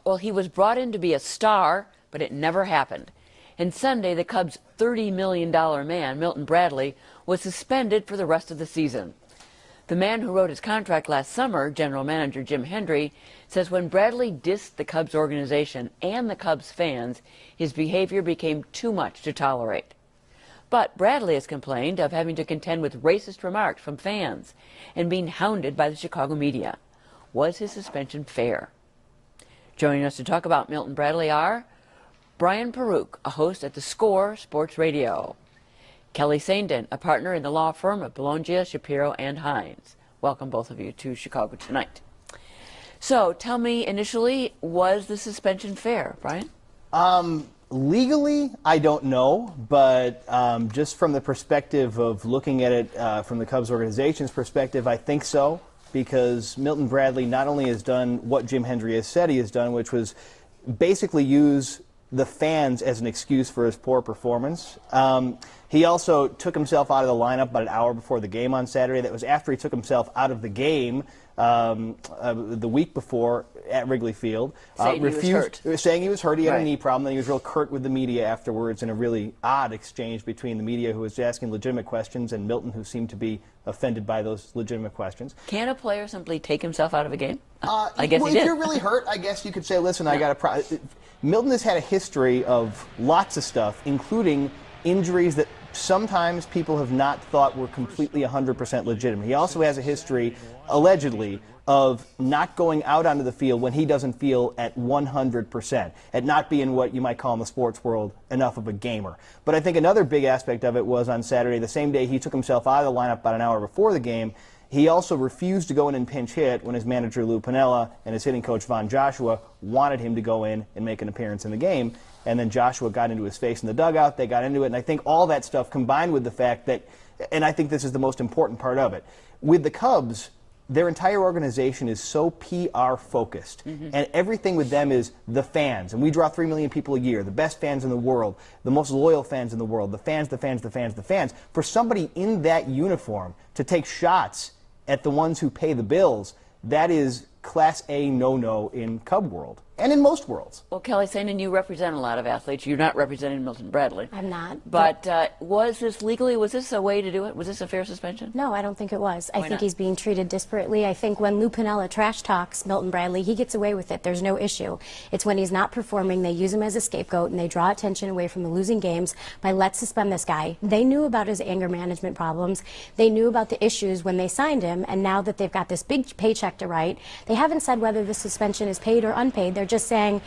Well, he was brought in to be a star, but it never happened. And Sunday, the Cubs' $30 million man, Milton Bradley, was suspended for the rest of the season. The man who wrote his contract last summer, general manager Jim Hendry, says when Bradley dissed the Cubs organization and the Cubs fans, his behavior became too much to tolerate. But Bradley has complained of having to contend with racist remarks from fans and being hounded by the Chicago media. Was his suspension fair? Joining us to talk about Milton Bradley are Brian Peruke, a host at The Score Sports Radio; Kelly Saindon, a partner in the law firm of Bologna, Shapiro, and Hines. Welcome, both of you, to Chicago tonight. So, tell me initially, was the suspension fair, Brian? Legally, I don't know, but just from the perspective of looking at it from the Cubs organization's perspective, I think so, because Milton Bradley not only has done what Jim Hendry has said he has done, which was basically use the fans as an excuse for his poor performance. He also took himself out of the lineup about an hour before the game on Saturday. That was after he took himself out of the game the week before at Wrigley Field. Saying he was hurt. Saying he was hurt. He had Right. a knee problem. Then he was real curt with the media afterwards in a really odd exchange between the media, who was asking legitimate questions, and Milton, who seemed to be offended by those legitimate questions. Can a player simply take himself out of a game? I guess well, he did. If you're really hurt, I guess you could say, listen, I got a problem. Milton has had a history of lots of stuff, including injuries that sometimes people have not thought were completely 100% legitimate. He also has a history, allegedly, of not going out onto the field when he doesn't feel at 100%, at not being what you might call in the sports world enough of a gamer. But I think another big aspect of it was on Saturday, the same day he took himself out of the lineup about an hour before the game, he also refused to go in and pinch hit when his manager Lou Piniella and his hitting coach Von Joshua wanted him to go in and make an appearance in the game. And then Joshua got into his face in the dugout, they got into it, and I think all that stuff combined with the fact that, and I think this is the most important part of it, with the Cubs, their entire organization is so PR focused, and everything with them is the fans. And we draw 3 million people a year, the best fans in the world, the most loyal fans in the world, the fans, the fans, the fans, the fans. For somebody in that uniform to take shots at the ones who pay the bills, that is Class A no-no in Cub world, and in most worlds. Well, Kelly Saindon, you represent a lot of athletes. You're not representing Milton Bradley. I'm not. But was this legally, was this a way to do it? Was this a fair suspension? No, I don't think it was. I think not? he's being treated disparately. I think when Lou Piniella trash talks Milton Bradley, he gets away with it. There's no issue. It's when he's not performing, they use him as a scapegoat, and they draw attention away from the losing games by let's suspend this guy. They knew about his anger management problems. They knew about the issues when they signed him, and now that they've got this big paycheck to write, they haven't said whether the suspension is paid or unpaid. They're just saying,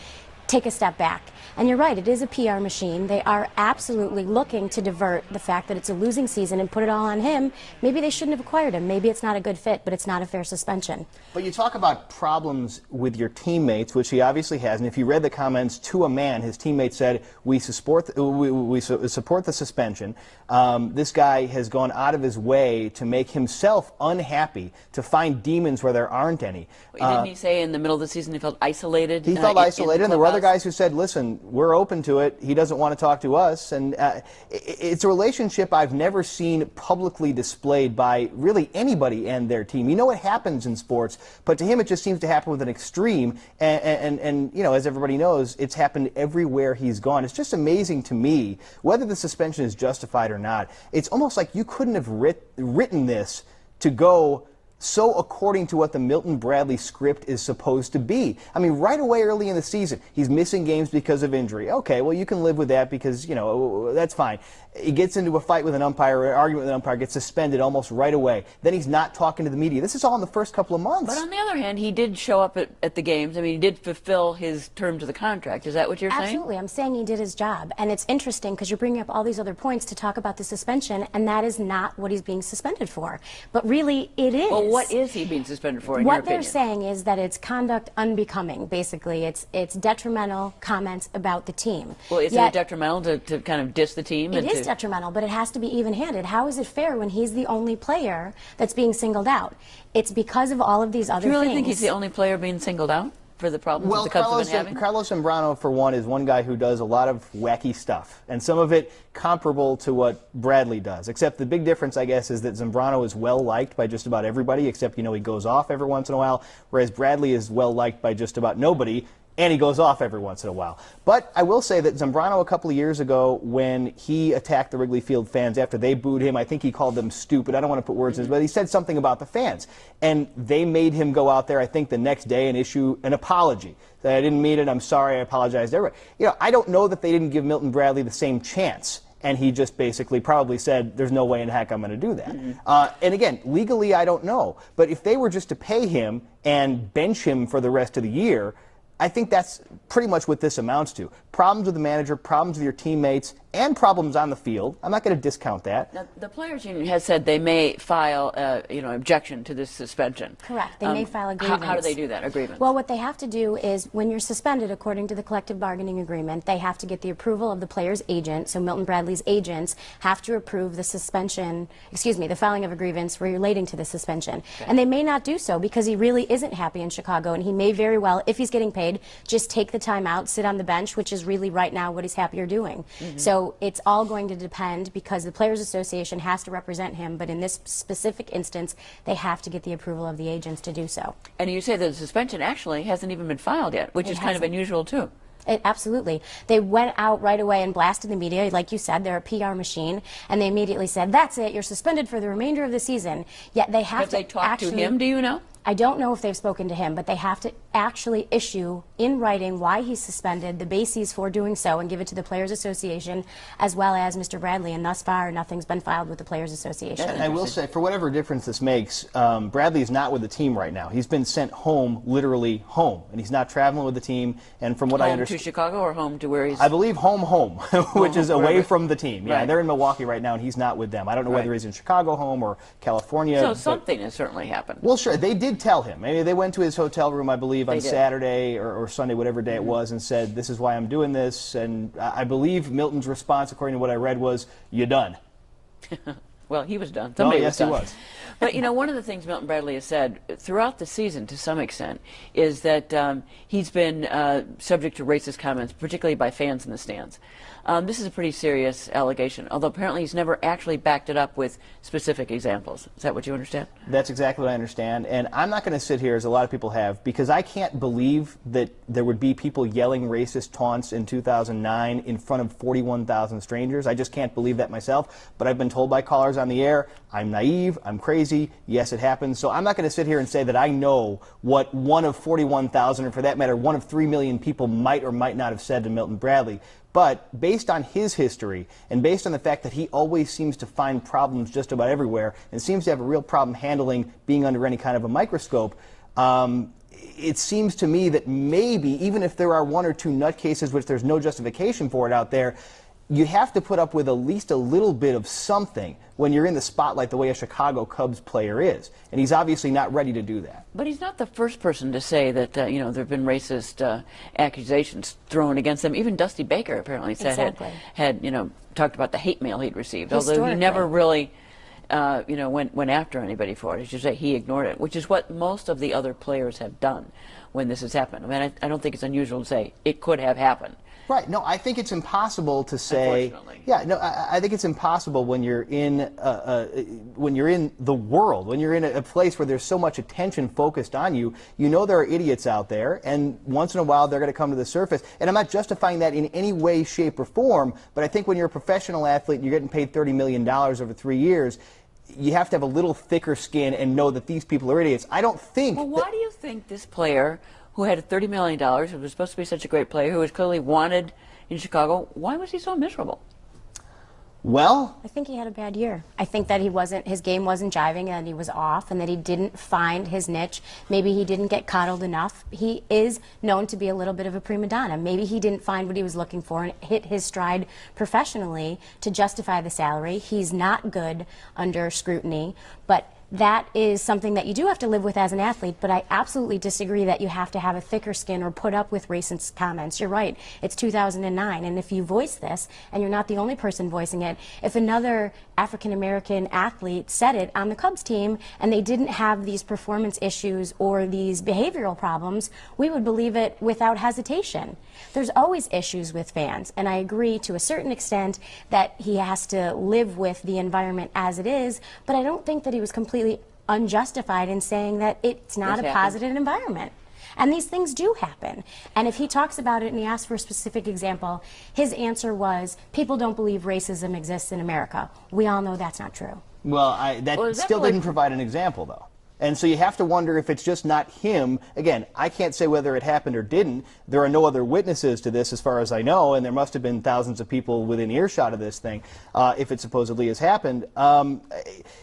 take a step back. And you're right, it is a PR machine. They are absolutely looking to divert the fact that it's a losing season and put it all on him. Maybe they shouldn't have acquired him. Maybe it's not a good fit, but it's not a fair suspension. But you talk about problems with your teammates, which he obviously has, and if you read the comments to a man, his teammates said, we support the suspension. This guy has gone out of his way to make himself unhappy, to find demons where there aren't any. Didn't he say in the middle of the season he felt isolated? He felt isolated, and there were other guys who said, listen, we're open to it. He doesn't want to talk to us. And it's a relationship I've never seen publicly displayed by really anybody and their team. You know, it happens in sports, but to him it just seems to happen with an extreme. And you know, as everybody knows, it's happened everywhere he's gone. It's just amazing to me, whether the suspension is justified or not. It's almost like you couldn't have written this to go so according to what the Milton Bradley script is supposed to be. I mean, right away early in the season, he's missing games because of injury. Okay, well, you can live with that because, you know, that's fine. He gets into a fight with an umpire, or an argument with an umpire, gets suspended almost right away. Then he's not talking to the media. This is all in the first couple of months. But on the other hand, he did show up at the games. I mean, he did fulfill his terms of the contract. Is that what you're saying? Absolutely. I'm saying he did his job. And it's interesting because you're bringing up all these other points to talk about the suspension, and that is not what he's being suspended for. But really, it is. Well, what is he being suspended for, in your What opinion? they're saying is that it's conduct unbecoming, basically. It's detrimental comments about the team. Well, isn't it detrimental to kind of diss the team? It is detrimental, but it has to be even-handed. How is it fair when he's the only player that's being singled out? It's because of all of these other things. Do you really think he's the only player being singled out for the problems that the Cubs have been having? Carlos Zambrano, for one, is one guy who does a lot of wacky stuff, and some of it comparable to what Bradley does, except the big difference, I guess, is that Zambrano is well-liked by just about everybody, except, you know, he goes off every once in a while, whereas Bradley is well-liked by just about nobody, and he goes off every once in a while. But I will say that Zambrano a couple of years ago, when he attacked the Wrigley Field fans after they booed him, I think he called them stupid. I don't want to put words in his, but he said something about the fans. And they made him go out there, I think, the next day and issue an apology. That I didn't mean it, I'm sorry, I apologize to everybody. You know, I don't know that they didn't give Milton Bradley the same chance. And he just basically probably said, there's no way in heck I'm going to do that. And again, legally, I don't know. But if they were just to pay him and bench him for the rest of the year, I think that's pretty much what this amounts to. Problems with the manager, problems with your teammates, and problems on the field. I'm not going to discount that. Now, the Players Union has said they may file objection to this suspension. Correct. They may file a grievance. How do they do that, a grievance? Well, what they have to do is, when you're suspended according to the collective bargaining agreement, they have to get the approval of the player's agent. So Milton Bradley's agents have to approve the suspension, the filing of a grievance relating to the suspension. Okay. And they may not do so because he really isn't happy in Chicago, and he may very well, if he's getting paid, just take the time out, sit on the bench, which is really right now what he's happier doing. So it's all going to depend, because the Players Association has to represent him, but in this specific instance, they have to get the approval of the agents to do so. And you say that the suspension actually hasn't even been filed yet, which is kind of unusual too. Absolutely. They went out right away and blasted the media. Like you said, they're a PR machine, and they immediately said, that's it, you're suspended for the remainder of the season. Yet they have to actually... Have they talked to him, do you know? I don't know if they've spoken to him, but they have to actually issue in writing why he's suspended, the bases for doing so, and give it to the Players Association as well as Mr. Bradley. And thus far, nothing's been filed with the Players Association. And I will say, for whatever difference this makes, Bradley is not with the team right now. He's been sent home, literally home, and he's not traveling with the team. And from what I understand, home to Chicago or home to where he's? I believe home, which is away wherever. from the team. Yeah, they're in Milwaukee right now, and he's not with them. I don't know whether he's in Chicago home or California. So something has certainly happened. Well, sure. They did tell him. Maybe they went to his hotel room, I believe, on Saturday or Sunday, whatever day it was, and said, this is why I'm doing this. And I believe Milton's response, according to what I read, was, you done. Well, he was done. Somebody yes, was done. He was. But, you know, one of the things Milton Bradley has said throughout the season, to some extent, is that he's been subject to racist comments, particularly by fans in the stands. This is a pretty serious allegation, although apparently he's never actually backed it up with specific examples. Is that what you understand? That's exactly what I understand. And I'm not going to sit here, as a lot of people have, because I can't believe that there would be people yelling racist taunts in 2009 in front of 41,000 strangers. I just can't believe that myself. But I've been told by callers on the air, I'm naive, I'm crazy, yes, it happens. So I'm not going to sit here and say that I know what one of 41,000, or for that matter, one of 3 million people might or might not have said to Milton Bradley. But based on his history, and based on the fact that he always seems to find problems just about everywhere, and seems to have a real problem handling being under any kind of a microscope, it seems to me that maybe, even if there are one or two nutcases which there's no justification for it out there, you have to put up with at least a little bit of something when you're in the spotlight the way a Chicago Cubs player is. And he's obviously not ready to do that. But he's not the first person to say that, there have been racist accusations thrown against him. Even Dusty Baker apparently said had talked about the hate mail he'd received, although he never really went after anybody for it. As you say, he ignored it, which is what most of the other players have done when this has happened. I mean, I don't think it's unusual to say it could have happened. Right. No, I think it's impossible to say. Yeah. No, I think it's impossible when you're in the world, when you're in a place where there's so much attention focused on you. You know there are idiots out there, and once in a while they're going to come to the surface. And I'm not justifying that in any way, shape, or form. But I think when you're a professional athlete and you're getting paid $30 million over 3 years, you have to have a little thicker skin and know that these people are idiots. I don't think. Well, why do you think this player, who had $30 million, who was supposed to be such a great player, who was clearly wanted in Chicago, why was he so miserable? Well, I think he had a bad year. I think that his game wasn't jiving, and he was off, and that he didn't find his niche. Maybe he didn't get coddled enough. He is known to be a little bit of a prima donna. Maybe he didn't find what he was looking for and hit his stride professionally to justify the salary. He's not good under scrutiny, but that is something that you do have to live with as an athlete, but I absolutely disagree that you have to have a thicker skin or put up with racist comments. You're right. It's 2009, and if you voice this, and you're not the only person voicing it, if another African-American athlete said it on the Cubs team and they didn't have these performance issues or these behavioral problems, we would believe it without hesitation. There's always issues with fans, and I agree to a certain extent that he has to live with the environment as it is, but I don't think that he was completely unjustified in saying that it's not a positive environment. And these things do happen. And if he talks about it and he asks for a specific example, his answer was, people don't believe racism exists in America. We all know that's not true. Well, that still didn't provide an example, though. And so you have to wonder if it's just not him. Again, I can't say whether it happened or didn't. There are no other witnesses to this as far as I know, and there must have been thousands of people within earshot of this thing if it supposedly has happened.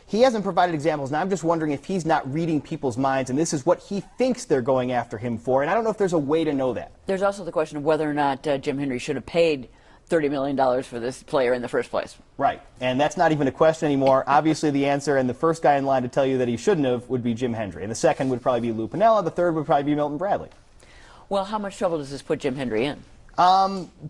He hasn't provided examples, and I'm just wondering if he's not reading people's minds, and this is what he thinks they're going after him for, and I don't know if there's a way to know that. There's also the question of whether or not Jim Hendry should have paid $30 million for this player in the first place. Right, and that's not even a question anymore. Obviously the answer, and the first guy in line to tell you that he shouldn't have, would be Jim Hendry. And the second would probably be Lou Piniella. The third would probably be Milton Bradley. Well, how much trouble does this put Jim Hendry in?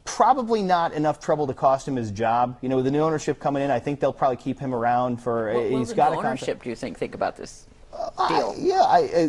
Probably not enough trouble to cost him his job. You know, with the new ownership coming in, I think they'll probably keep him around for. He's got a ownership. Do you think about this deal?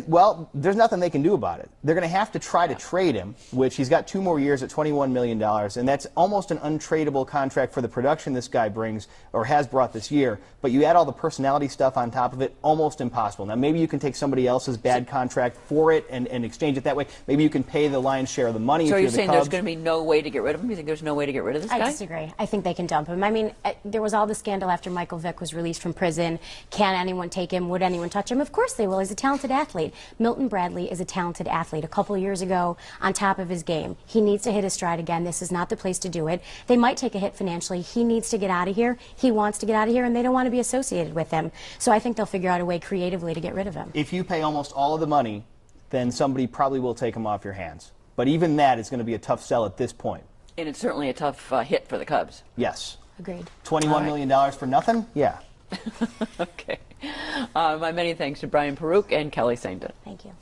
Well, there's nothing they can do about it. They're going to have to try to trade him, which he's got 2 more years at $21 million, and that's almost an untradeable contract for the production this guy brings or has brought this year. But you add all the personality stuff on top of it, almost impossible. Now, maybe you can take somebody else's bad contract for it and exchange it that way. Maybe you can pay the lion's share of the money. So if you're saying Cubs. there's going to be no way to get rid of him? You think there's no way to get rid of this guy? I disagree. I think they can dump him. I mean, there was all the scandal after Michael Vick was released from prison. Can anyone take him? Would anyone touch him? Of course they will. He's a talented athlete. Milton Bradley is a talented athlete. A couple years ago, on top of his game, he needs to hit his stride again. This is not the place to do it. They might take a hit financially. He needs to get out of here. He wants to get out of here, and they don't want to be associated with him. So I think they'll figure out a way creatively to get rid of him. If you pay almost all of the money, then somebody probably will take him off your hands. But even that is going to be a tough sell at this point. And it's certainly a tough hit for the Cubs. Yes. Agreed. $21 million for nothing? Yeah. Okay. My many thanks to Brian Peruk and Kelly Saindon. Thank you.